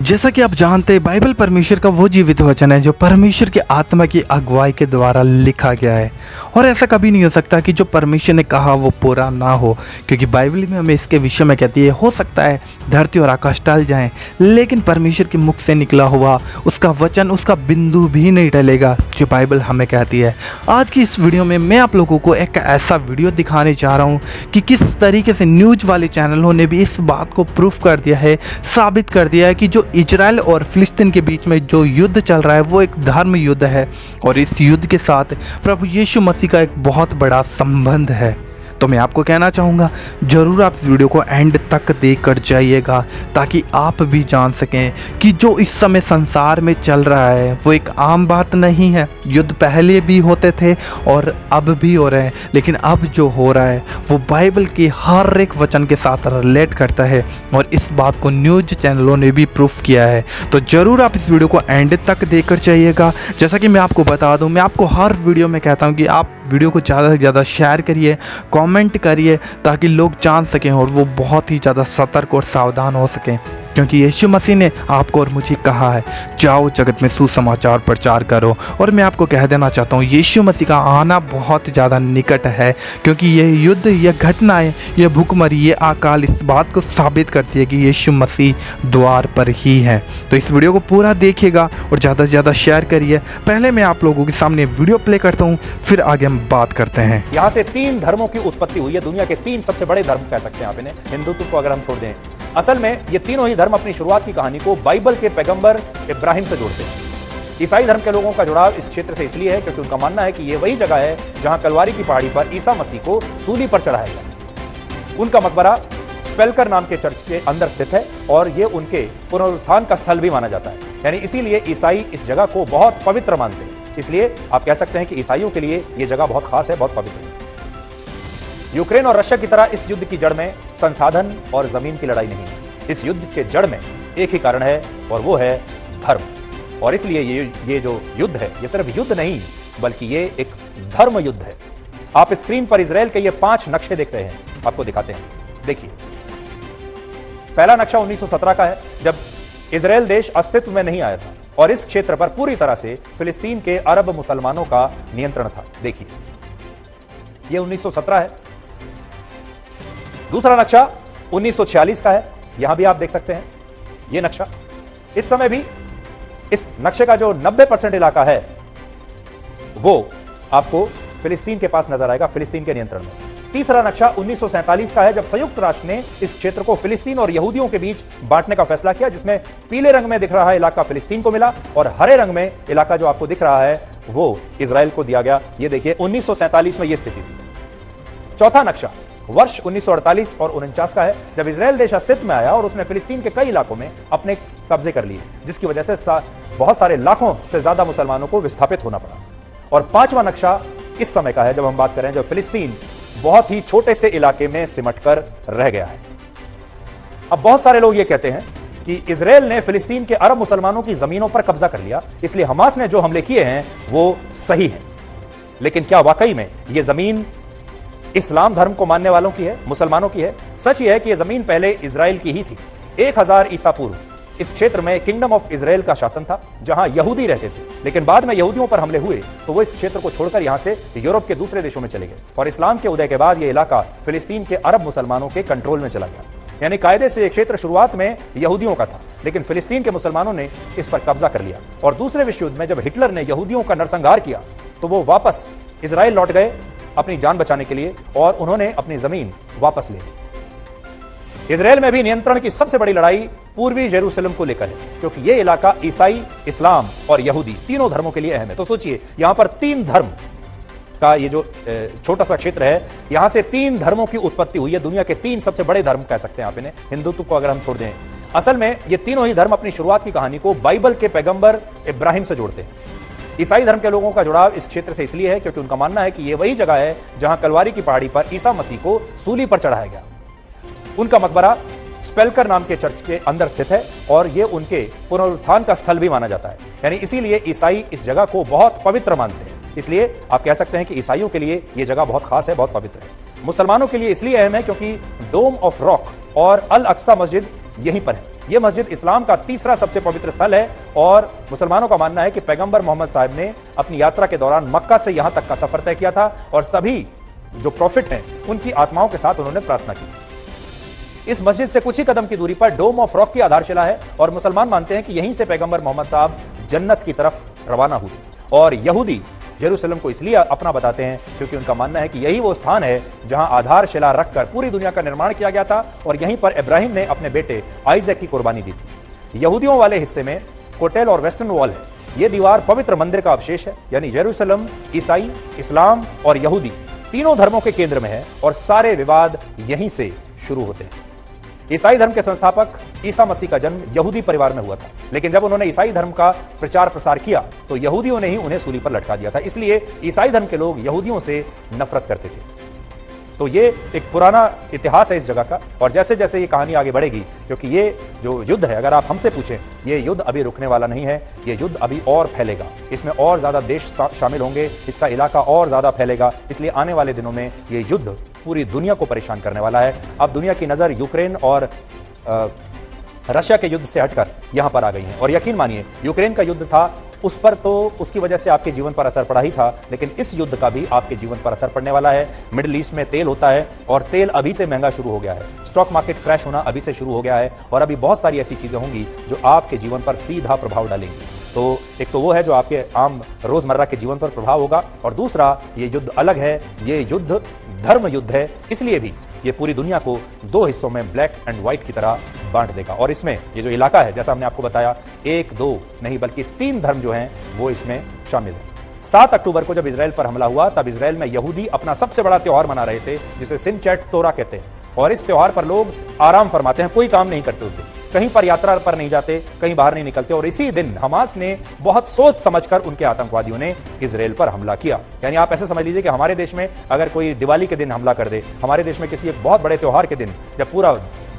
जैसा कि आप जानते हैं, बाइबल परमेश्वर का वो जीवित वचन है जो परमेश्वर की आत्मा की अगुवाई के द्वारा लिखा गया है। और ऐसा कभी नहीं हो सकता कि जो परमेश्वर ने कहा वो पूरा ना हो, क्योंकि बाइबल में हमें इसके विषय में कहती है हो सकता है धरती और आकाश टल जाएं, लेकिन परमेश्वर के मुख से निकला हुआ उसका वचन, उसका बिंदु भी नहीं टलेगा, जो बाइबल हमें कहती है। आज की इस वीडियो में मैं आप लोगों को एक ऐसा वीडियो दिखाने जा रहा हूँ कि किस तरीके से न्यूज़ वाले चैनलों ने भी इस बात को प्रूफ कर दिया है, साबित कर दिया है कि जो इजराइल और फिलिस्तीन के बीच में जो युद्ध चल रहा है वो एक धर्म युद्ध है, और इस युद्ध के साथ प्रभु यीशु मसीह का एक बहुत बड़ा संबंध है। तो मैं आपको कहना चाहूँगा, ज़रूर आप इस वीडियो को एंड तक देख कर जाइएगा, ताकि आप भी जान सकें कि जो इस समय संसार में चल रहा है वो एक आम बात नहीं है। युद्ध पहले भी होते थे और अब भी हो रहे हैं, लेकिन अब जो हो रहा है वो बाइबल के हर एक वचन के साथ रिलेट करता है, और इस बात को न्यूज़ चैनलों ने भी प्रूफ किया है। तो ज़रूर आप इस वीडियो को एंड तक देख कर जाइएगा। जैसा कि मैं आपको बता दूँ, मैं आपको हर वीडियो में कहता हूँ कि आप वीडियो को ज़्यादा से ज़्यादा शेयर करिए, कमेंट करिए, ताकि लोग जान सकें और वो बहुत ही ज़्यादा सतर्क और सावधान हो सकें, क्योंकि यीशु मसीह ने आपको और मुझे कहा है जाओ जगत में सुसमाचार प्रचार करो। और मैं आपको कह देना चाहता हूँ, यीशु मसीह का आना बहुत ज़्यादा निकट है, क्योंकि ये युद्ध, ये घटनाएं, ये भूखमरी, ये अकाल इस बात को साबित करती है कि यीशु मसीह द्वार पर ही है। तो इस वीडियो को पूरा देखिएगा और ज़्यादा से ज़्यादा शेयर करिए। पहले मैं आप लोगों के सामने वीडियो प्ले करता हूँ, फिर आगे हम बात करते हैं। यहाँ से 3 धर्मों की उत्पत्ति हुई है। दुनिया के 3 सबसे बड़े धर्म कह सकते हैं आप इन्हें, हिंदुत्व को अगर हम छोड़ दें। असल में ये तीनों ही धर्म अपनी शुरुआत की कहानी को बाइबल के पैगंबर इब्राहिम से जोड़ते हैं। ईसाई धर्म के लोगों का जुड़ाव इस क्षेत्र से इसलिए है क्योंकि उनका मानना है कि ये वही जगह है जहां कलवारी की पहाड़ी पर ईसा मसीह को सूली पर चढ़ाया गया। उनका मकबरा स्पेलकर नाम के चर्च के अंदर स्थित है, और ये उनके पुनरुत्थान का स्थल भी माना जाता है। यानी इसीलिए ईसाई इस जगह को बहुत पवित्र मानते हैं। इसलिए आप कह सकते हैं कि ईसाइयों के लिए यह जगह बहुत खास है, बहुत पवित्र है। यूक्रेन और रशिया की तरह इस युद्ध की जड़ में संसाधन और जमीन की लड़ाई नहीं है। इस युद्ध के जड़ में एक ही कारण है, और वो है धर्म। और इसलिए ये जो युद्ध है, ये सिर्फ युद्ध नहीं बल्कि ये एक धर्म युद्ध है। आप स्क्रीन पर इजराइल के ये 5 नक्शे देख रहे हैं, आपको दिखाते हैं। देखिए, पहला नक्शा 1917 का है, जब इजराइल देश अस्तित्व में नहीं आया था, और इस क्षेत्र पर पूरी तरह से फिलिस्तीन के अरब मुसलमानों का नियंत्रण था। देखिए, ये 1917 है। दूसरा नक्शा 1946 का है, यहां भी आप देख सकते हैं यह नक्शा। इस समय भी इस नक्शे का जो 90% इलाका है वो आपको फिलिस्तीन के पास नजर आएगा, फिलिस्तीन के नियंत्रण में। तीसरा नक्शा 1947 का है, जब संयुक्त राष्ट्र ने इस क्षेत्र को फिलिस्तीन और यहूदियों के बीच बांटने का फैसला किया, जिसमें पीले रंग में दिख रहा है इलाका फिलिस्तीन को मिला, और हरे रंग में इलाका जो आपको दिख रहा है वो इजराइल को दिया गया। ये देखिए, 1947 में यह स्थिति थी। चौथा नक्शा वर्ष 1948 और 49 का है, जब इजराइल देश अस्तित्व में आया और उसने फिलिस्तीन के कई इलाकों में अपने कब्जे कर लिए, जिसकी वजह से बहुत सारे लाखों से ज्यादा मुसलमानों को विस्थापित होना पड़ा। और 5वां नक्शा इस समय का है, जब हम बात करें, जब फिलिस्तीन बहुत ही छोटे से इलाके में सिमटकर रह गया है। अब बहुत सारे लोग ये कहते हैं कि इजराइल ने फिलिस्तीन के अरब मुसलमानों की जमीनों पर कब्जा कर लिया, इसलिए हमास ने जो हमले किए हैं वो सही है। लेकिन क्या वाकई में यह जमीन इस्लाम धर्म को मानने वालों की है, मुसलमानों की है? सच यह है कि यह जमीन पहले इजराइल की ही थी। 1000 ईसा पूर्व इस क्षेत्र में किंगडम ऑफ इजराइल का शासन था, जहां यहूदी रहते थे। लेकिन बाद में यहूदियों पर हमले हुए तो वो इस क्षेत्र को छोड़कर यहां से यूरोप के दूसरे देशों में चले गए, और इस्लाम के उदय के बाद यह इलाका फिलिस्तीन के अरब मुसलमानों के कंट्रोल में चला गया। यानी कायदे से यह क्षेत्र शुरुआत में यहूदियों का था, लेकिन फिलिस्तीन के मुसलमानों ने इस पर कब्जा कर लिया। और दूसरे विश्व युद्ध में जब हिटलर ने यहूदियों का नरसंहार किया तो वो वापस इजराइल लौट गए अपनी जान बचाने के लिए, और उन्होंने अपनी जमीन वापस ले ली। इजराइल में भी नियंत्रण की सबसे बड़ी लड़ाई पूर्वी यरूशलेम को लेकर है, क्योंकि यह इलाका ईसाई, इस्लाम और यहूदी तीनों धर्मों के लिए अहम है। तो सोचिए, यहां पर 3 धर्म का ये जो छोटा सा क्षेत्र है, यहां से 3 धर्मों की उत्पत्ति हुई है। दुनिया के 3 सबसे बड़े धर्म कह सकते हैं आप इन्हें, हिंदुत्व को अगर हम छोड़ दें। असल में ये तीनों ही धर्म अपनी शुरुआत की कहानी को बाइबल के पैगंबर इब्राहिम से जोड़ते हैं। ईसाई धर्म के लोगों का जुड़ाव इस क्षेत्र से इसलिए है क्योंकि उनका मानना है कि यह वही जगह है जहां कलवारी की पहाड़ी पर ईसा मसीह को सूली पर चढ़ाया गया। उनका मकबरा स्पेलकर नाम के चर्च के अंदर स्थित है, और यह उनके पुनरुत्थान का स्थल भी माना जाता है। यानी इसीलिए ईसाई इस जगह को बहुत पवित्र मानते हैं। इसलिए आप कह सकते हैं कि ईसाइयों के लिए यह जगह बहुत खास है, बहुत पवित्र है। मुसलमानों के लिए इसलिए अहम है क्योंकि डोम ऑफ रॉक और अल अक्सा मस्जिद यहीं पर है। यह मस्जिद इस्लाम का तीसरा सबसे पवित्र स्थल है और मुसलमानों का मानना है कि पैगंबर मोहम्मद साहब ने अपनी यात्रा के दौरान मक्का से यहां तक का सफर तय किया था और सभी जो प्रॉफिट हैं उनकी आत्माओं के साथ उन्होंने प्रार्थना की। इस मस्जिद से कुछ ही कदम की दूरी पर डोम ऑफ रॉक की आधारशिला है और मुसलमान मानते हैं कि यहीं से पैगंबर मोहम्मद साहब जन्नत की तरफ रवाना हुए। और यहूदी यरूशलेम को इसलिए अपना बताते हैं क्योंकि उनका मानना है कि यही वो स्थान है जहां आधारशिला रखकर पूरी दुनिया का निर्माण किया गया था और यहीं पर इब्राहिम ने अपने बेटे आइजैक की कुर्बानी दी थी। यहूदियों वाले हिस्से में कोटेल और वेस्टर्न वॉल है। यह दीवार पवित्र मंदिर का अवशेष है, यानी यरूशलेम ईसाई, इस्लाम और यहूदी तीनों धर्मों के केंद्र में है और सारे विवाद यहीं से शुरू होते हैं। ईसाई धर्म के संस्थापक ईसा मसीह का जन्म यहूदी परिवार में हुआ था, लेकिन जब उन्होंने ईसाई धर्म का प्रचार प्रसार किया तो यहूदियों ने ही उन्हें सूली पर लटका दिया था। इसलिए ईसाई धर्म के लोग यहूदियों से नफरत करते थे। तो ये एक पुराना इतिहास है इस जगह का और जैसे जैसे ये कहानी आगे बढ़ेगी, क्योंकि ये जो युद्ध है, अगर आप हमसे पूछें, ये युद्ध अभी रुकने वाला नहीं है। ये युद्ध अभी और फैलेगा, इसमें और ज्यादा देश शामिल होंगे, इसका इलाका और ज्यादा फैलेगा। इसलिए आने वाले दिनों में ये युद्ध पूरी दुनिया को परेशान करने वाला है। अब दुनिया की नजर यूक्रेन और रशिया के युद्ध से हटकर यहां पर आ गई है और यकीन मानिए यूक्रेन का युद्ध था, उस पर तो उसकी वजह से आपके जीवन पर असर पड़ा ही था, लेकिन इस युद्ध का भी आपके जीवन पर असर पड़ने वाला है। मिडिल ईस्ट में तेल होता है और तेल अभी से महंगा शुरू हो गया है। स्टॉक मार्केट क्रैश होना अभी से शुरू हो गया है और अभी बहुत सारी ऐसी चीजें होंगी जो आपके जीवन पर सीधा प्रभाव डालेंगी। तो एक तो वो है जो आपके आम रोजमर्रा के जीवन पर प्रभाव होगा और दूसरा ये युद्ध अलग है, ये युद्ध धर्म युद्ध है। इसलिए भी ये पूरी दुनिया को दो हिस्सों में ब्लैक एंड व्हाइट की तरह बांट देगा और इसमें ये जो इलाका है, जैसा हमने आपको बताया, 1 2 नहीं बल्कि 3 धर्म जो हैं वो इसमें शामिल है। 7 अक्टूबर को जब इजराइल पर हमला हुआ तब इजराइल में यहूदी अपना सबसे बड़ा त्योहार मना रहे थे जिसे सिनचैट तोरा कहते हैं और इस त्योहार पर लोग आराम फरमाते हैं, कोई काम नहीं करते उस दिन, कहीं पर यात्रा पर नहीं जाते, कहीं बाहर नहीं निकलते। और इसी दिन हमास ने बहुत सोच समझकर उनके आतंकवादियों ने इजराइल पर हमला किया। यानी आप ऐसे समझ लीजिए कि हमारे देश में अगर कोई दिवाली के दिन हमला कर दे, हमारे देश में किसी एक बहुत बड़े त्योहार के दिन जब पूरा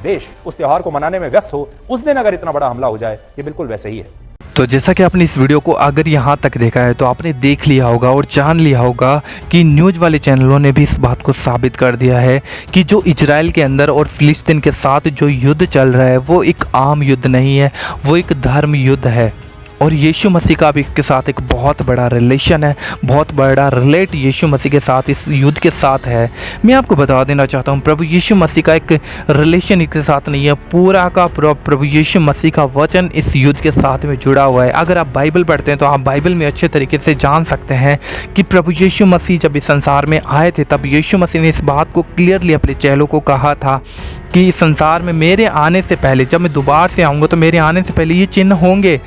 देश उस त्योहार को मनाने में व्यस्त हो, उस दिन अगर इतना बड़ा हमला हो जाए, ये बिल्कुल वैसे ही है। तो जैसा कि आपने इस वीडियो को अगर यहाँ तक देखा है तो आपने देख लिया होगा और जान लिया होगा कि न्यूज़ वाले चैनलों ने भी इस बात को साबित कर दिया है कि जो इजराइल के अंदर और फिलिस्तीन के साथ जो युद्ध चल रहा है वो एक आम युद्ध नहीं है, वो एक धर्म युद्ध है। और यीशु मसीह का भी इसके साथ एक बहुत बड़ा रिलेशन है, बहुत बड़ा रिलेट यीशु मसीह के साथ इस युद्ध के साथ है। मैं आपको बता देना चाहता हूँ, प्रभु यीशु मसीह का एक रिलेशन इसके साथ नहीं है, पूरा का पूरा प्रभु यीशु मसीह का वचन इस युद्ध के साथ में जुड़ा हुआ है। अगर आप बाइबल पढ़ते हैं तो आप बाइबल में अच्छे तरीके से जान सकते हैं कि प्रभु यीशु मसीह जब इस संसार में आए थे तब यीशु मसीह ने इस बात को क्लियरली अपने चेलों को कहा था कि इस संसार में मेरे आने से पहले, जब मैं दोबारा से आऊँगा तो मेरे आने से पहले ये चिन्ह होंगे,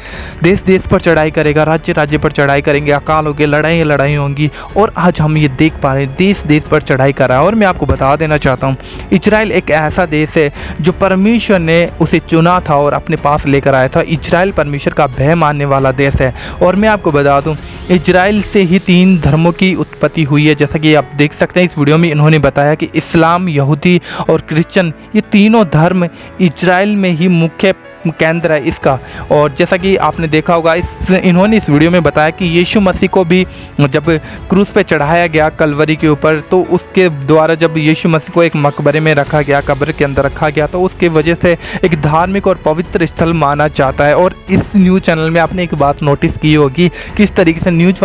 देश देश पर चढ़ाई करेगा, राज्य राज्य पर चढ़ाई करेंगे, अकाल होंगे, लड़ाई होंगी। और आज हम ये देख पा रहे हैं, देश देश पर चढ़ाई कर रहा है। और मैं आपको बता देना चाहता हूँ, इजराइल एक ऐसा देश है जो परमेश्वर ने उसे चुना था और अपने पास लेकर आया था। इजराइल परमेश्वर का भय मानने वाला देश है। और मैं आपको बता दूँ, इजराइल से ही 3 धर्मों की उत्पत्ति हुई है। जैसा कि आप देख सकते हैं इस वीडियो में इन्होंने बताया कि इस्लाम, यहूदी और क्रिश्चियन, ये तीनों धर्म इजराइल में ही मुख्य केंद्र है इसका। और जैसा कि आपने देखा होगा, इन्होंने इस वीडियो में बताया कि यीशु मसीह को भी जब क्रूस पे चढ़ाया गया कलवरी के ऊपर, तो उसके द्वारा जब यीशु मसीह को एक मकबरे में रखा गया, कब्र के अंदर रखा गया, तो उसके वजह से एक धार्मिक और पवित्र स्थल माना जाता है। और इस न्यूज़ चैनल में आपने एक बात नोटिस की होगी, किस तरीके से न्यूज़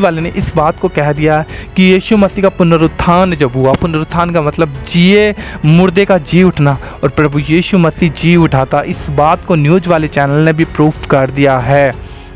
वाले ने इस बात को कह दिया कि यीशु मसीह का पुनरुत्थान जब हुआ, पुनरुत्थान का मतलब जिए मुर्दे का जी उठना, और प्रभु यीशु मसीह जी उठाता, इस बात को न्यूज़ वाले चैनल ने भी प्रूफ कर दिया है।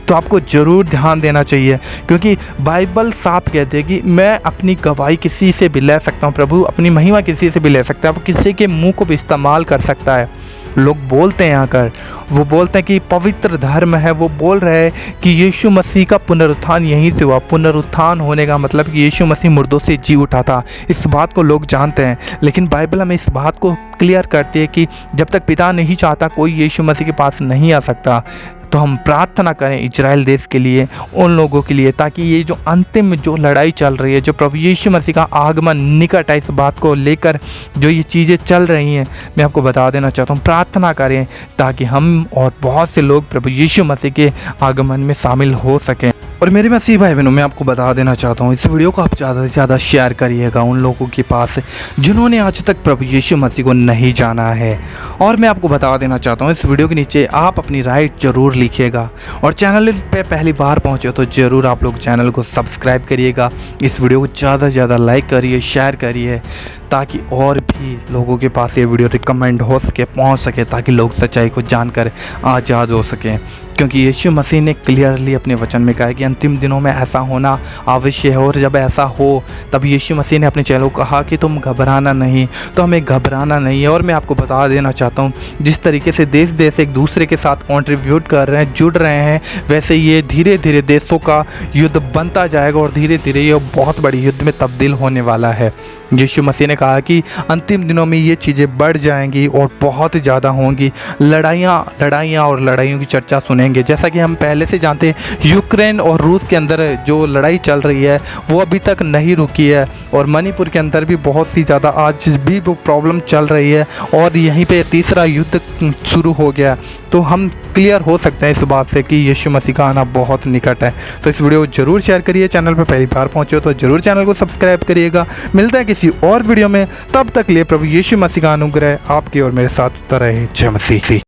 तो आपको ज़रूर ध्यान देना चाहिए, क्योंकि बाइबल साफ कहती है कि मैं अपनी गवाही किसी से भी ले सकता हूँ, प्रभु अपनी महिमा किसी से भी ले सकता है, वो किसी के मुंह को भी इस्तेमाल कर सकता है। लोग बोलते हैं आकर, वो बोलते हैं कि पवित्र धर्म है, वो बोल रहे हैं कि यीशु मसीह का पुनरुत्थान यहीं से हुआ। पुनरुत्थान होने का मतलब कि यीशु मसीह मुर्दों से जी उठा था, इस बात को लोग जानते हैं। लेकिन बाइबल हमें इस बात को क्लियर करती है कि जब तक पिता नहीं चाहता कोई यीशु मसीह के पास नहीं आ सकता। तो हम प्रार्थना करें इजराइल देश के लिए, उन लोगों के लिए, ताकि ये जो अंतिम जो लड़ाई चल रही है, जो प्रभु यीशु मसीह का आगमन निकट है, इस बात को लेकर जो ये चीज़ें चल रही हैं, मैं आपको बता देना चाहता हूँ, प्रार्थना करें ताकि हम और बहुत से लोग प्रभु यीशु मसीह के आगमन में शामिल हो सकें। और मेरे मसीह भाई बहनों, मैं आपको बता देना चाहता हूँ, इस वीडियो को आप ज़्यादा से ज़्यादा शेयर करिएगा उन लोगों के पास जिन्होंने आज तक प्रभु यीशु मसीह को नहीं जाना है। और मैं आपको बता देना चाहता हूँ, इस वीडियो के नीचे आप अपनी राय ज़रूर लिखिएगा और चैनल पे पहली बार पहुँचे तो ज़रूर आप लोग चैनल को सब्सक्राइब करिएगा। इस वीडियो को ज़्यादा से ज़्यादा लाइक करिए, शेयर करिए, ताकि और भी लोगों के पास ये वीडियो रिकमेंड हो सके, पहुँच सके, ताकि लोग सच्चाई को जानकर आज़ाद हो सकें। क्योंकि यीशु मसीह ने क्लियरली अपने वचन में कहा है कि अंतिम दिनों में ऐसा होना आवश्यक है, और जब ऐसा हो तब यीशु मसीह ने अपने चेलों को कहा कि तुम घबराना नहीं, तो हमें घबराना नहीं है। और मैं आपको बता देना चाहता हूँ, जिस तरीके से देश देश एक दूसरे के साथ कंट्रीब्यूट कर रहे हैं, जुड़ रहे हैं, वैसे ये धीरे धीरे देशों का युद्ध बनता जाएगा और धीरे धीरे ये बहुत बड़ी युद्ध में तब्दील होने वाला है। यीशु मसीह ने कहा कि अंतिम दिनों में ये चीज़ें बढ़ जाएंगी और बहुत ज़्यादा होंगी। लड़ाइयों की चर्चा सुनेंगे। जैसा कि हम पहले से जानते हैं, यूक्रेन और रूस के अंदर जो लड़ाई चल रही है वो अभी तक नहीं रुकी है, और मणिपुर के अंदर भी बहुत सी ज़्यादा आज भी वो प्रॉब्लम चल रही है, और यहीं पे तीसरा युद्ध शुरू हो गया। तो हम क्लियर हो सकते हैं इस बात से कि यीशु मसीह का आना बहुत निकट है। तो इस वीडियो को जरूर शेयर करिए, चैनल पर पहली बार पहुंचे हो तो जरूर चैनल को सब्सक्राइब करिएगा। मिलता है किसी और वीडियो में, तब तक लिए प्रभु यीशु मसीह का अनुग्रह आपकी और मेरे साथ होता रहे। जय मसीह।